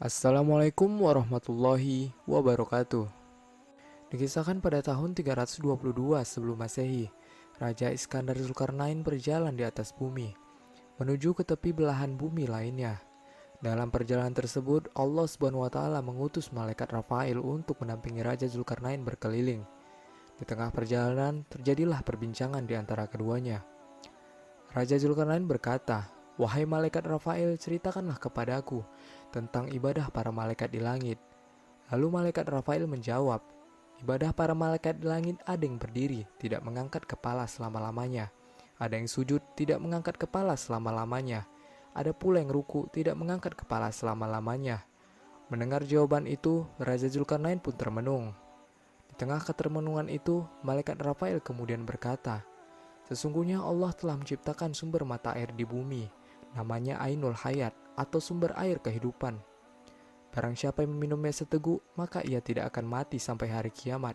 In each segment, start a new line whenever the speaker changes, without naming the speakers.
Assalamualaikum warahmatullahi wabarakatuh. Dikisahkan pada tahun 322 sebelum Masehi, Raja Iskandar Zulkarnain berjalan di atas bumi, menuju ke tepi belahan bumi lainnya. Dalam perjalanan tersebut, Allah Subhanahu wa Ta'ala mengutus malaikat Rafail untuk mendampingi Raja Zulkarnain berkeliling. Di tengah perjalanan, terjadilah perbincangan di antara keduanya. Raja Zulkarnain berkata, "Wahai malaikat Rafail, ceritakanlah kepadaku tentang ibadah para malaikat di langit." Lalu malaikat Rafail menjawab, "Ibadah para malaikat di langit ada yang berdiri, tidak mengangkat kepala selama-lamanya. Ada yang sujud, tidak mengangkat kepala selama-lamanya. Ada pula yang ruku, tidak mengangkat kepala selama-lamanya." Mendengar jawaban itu, Raja Zulkarnain pun termenung. Di tengah ketermenungan itu, malaikat Rafael kemudian berkata, "Sesungguhnya Allah telah menciptakan sumber mata air di bumi, namanya Ainul Hayat atau sumber air kehidupan. Barang siapa yang meminumnya seteguk, maka ia tidak akan mati sampai hari kiamat,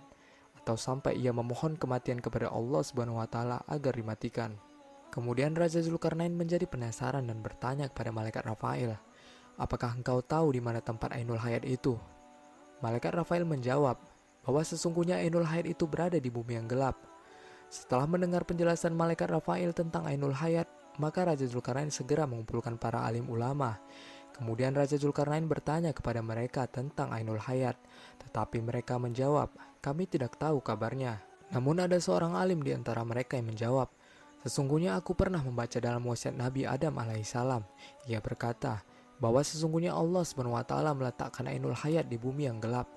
atau sampai ia memohon kematian kepada Allah Subhanahu wa Ta'ala agar dimatikan." Kemudian Raja Zulkarnain menjadi penasaran dan bertanya kepada malaikat Rafael, "Apakah engkau tahu di mana tempat Ainul Hayat itu?" Malaikat Rafael menjawab bahwa sesungguhnya Ainul Hayat itu berada di bumi yang gelap. Setelah mendengar penjelasan malaikat Rafael tentang Ainul Hayat, maka Raja Zulkarnain segera mengumpulkan para alim ulama. Kemudian Raja Zulkarnain bertanya kepada mereka tentang Ainul Hayat, tetapi mereka menjawab, "Kami tidak tahu kabarnya." Namun ada seorang alim di antara mereka yang menjawab, "Sesungguhnya aku pernah membaca dalam wasiat Nabi Adam alaihissalam. Ia berkata bahwa sesungguhnya Allah SWT meletakkan Ainul Hayat di bumi yang gelap."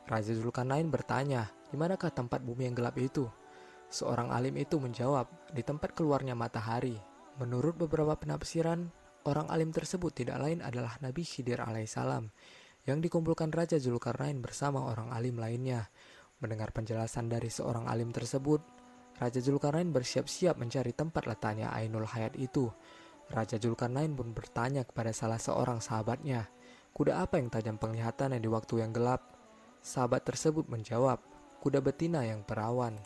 Raja Zulkarnain bertanya, "Di manakah tempat bumi yang gelap itu?" Seorang alim itu menjawab, "Di tempat keluarnya matahari." Menurut beberapa penafsiran, orang alim tersebut tidak lain adalah Nabi Khidir alaihissalam yang dikumpulkan Raja Zulkarnain bersama orang alim lainnya. Mendengar penjelasan dari seorang alim tersebut, Raja Zulkarnain bersiap-siap mencari tempat letaknya Ainul Hayat itu. Raja Zulkarnain pun bertanya kepada salah seorang sahabatnya, "Kuda apa yang tajam penglihatannya di waktu yang gelap?" Sahabat tersebut menjawab, "Kuda betina yang perawan."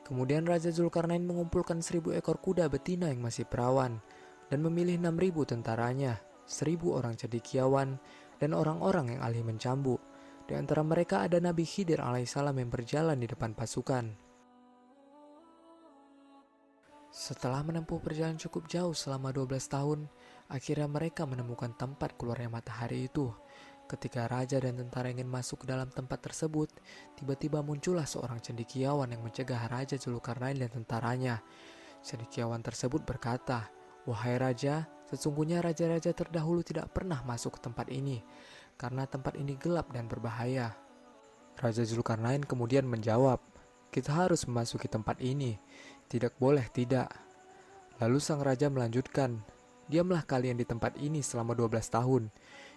Kemudian Raja Zulkarnain mengumpulkan 1.000 ekor kuda betina yang masih perawan dan memilih 6.000 tentaranya, 1.000 orang cendekiawan, dan orang-orang yang ahli mencambuk. Di antara mereka ada Nabi Khidir alaihissalam yang berjalan di depan pasukan. Setelah menempuh perjalanan cukup jauh selama 12 tahun, akhirnya mereka menemukan tempat keluarnya matahari itu. Ketika raja dan tentara ingin masuk ke dalam tempat tersebut, tiba-tiba muncullah seorang cendekiawan yang mencegah Raja Zulkarnain dan tentaranya. Cendekiawan tersebut berkata, "Wahai raja, sesungguhnya raja-raja terdahulu tidak pernah masuk ke tempat ini, karena tempat ini gelap dan berbahaya." Raja Zulkarnain kemudian menjawab, "Kita harus memasuki tempat ini, tidak boleh tidak." Lalu sang raja melanjutkan, "Diamlah kalian di tempat ini selama 12 tahun.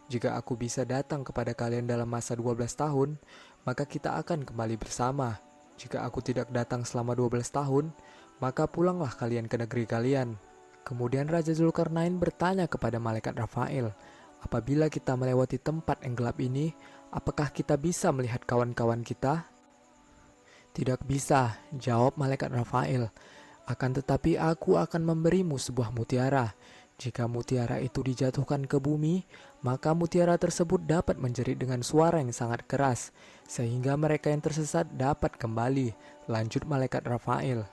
Jika aku bisa datang kepada kalian dalam masa 12 tahun, maka kita akan kembali bersama. Jika aku tidak datang selama 12 tahun, maka pulanglah kalian ke negeri kalian." Kemudian Raja Zulkarnain bertanya kepada malaikat Rafael, "Apabila kita melewati tempat yang gelap ini, apakah kita bisa melihat kawan-kawan kita?" "Tidak bisa," jawab malaikat Rafael. "Akan tetapi aku akan memberimu sebuah mutiara. Jika mutiara itu dijatuhkan ke bumi, maka mutiara tersebut dapat menjerit dengan suara yang sangat keras, sehingga mereka yang tersesat dapat kembali." Lanjut malaikat Rafael.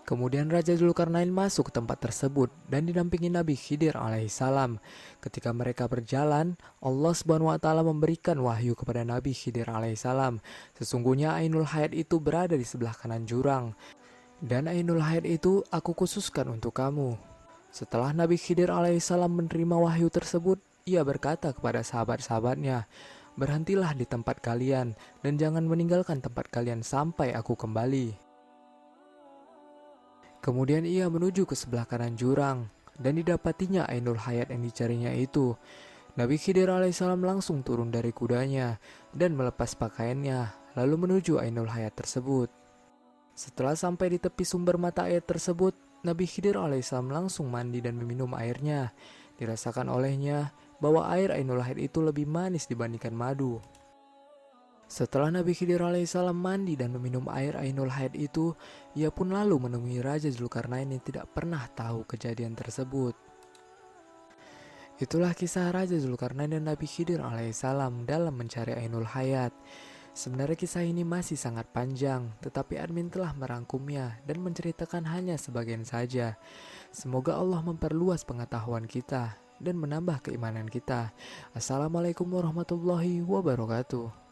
Kemudian Raja Zulkarnain masuk ke tempat tersebut dan didampingi Nabi Khidir alaihissalam. Ketika mereka berjalan, Allah Subhanahu wa Ta'ala memberikan wahyu kepada Nabi Khidir alaihissalam. Sesungguhnya Ainul Hayat itu berada di sebelah kanan jurang, dan Ainul Hayat itu aku khususkan untuk kamu. Setelah Nabi Khidir alaihissalam menerima wahyu tersebut, ia berkata kepada sahabat-sahabatnya, "Berhentilah di tempat kalian dan jangan meninggalkan tempat kalian sampai aku kembali." Kemudian ia menuju ke sebelah kanan jurang dan didapatinya Ainul Hayat yang dicarinya itu. Nabi Khidir alaihissalam langsung turun dari kudanya dan melepas pakaiannya, lalu menuju Ainul Hayat tersebut. Setelah sampai di tepi sumber mata air tersebut, Nabi Khidir alaihissalam langsung mandi dan meminum airnya. Dirasakan olehnya bahwa air Ainul Hayat itu lebih manis dibandingkan madu. Setelah Nabi Khidir alaihissalam mandi dan meminum air Ainul Hayat itu, ia pun lalu menemui Raja Zulkarnain yang tidak pernah tahu kejadian tersebut. Itulah kisah Raja Zulkarnain dan Nabi Khidir alaihissalam dalam mencari Ainul Hayat. Sebenarnya kisah ini masih sangat panjang, tetapi admin telah merangkumnya dan menceritakan hanya sebagian saja. Semoga Allah memperluas pengetahuan kita dan menambah keimanan kita. Assalamualaikum warahmatullahi wabarakatuh.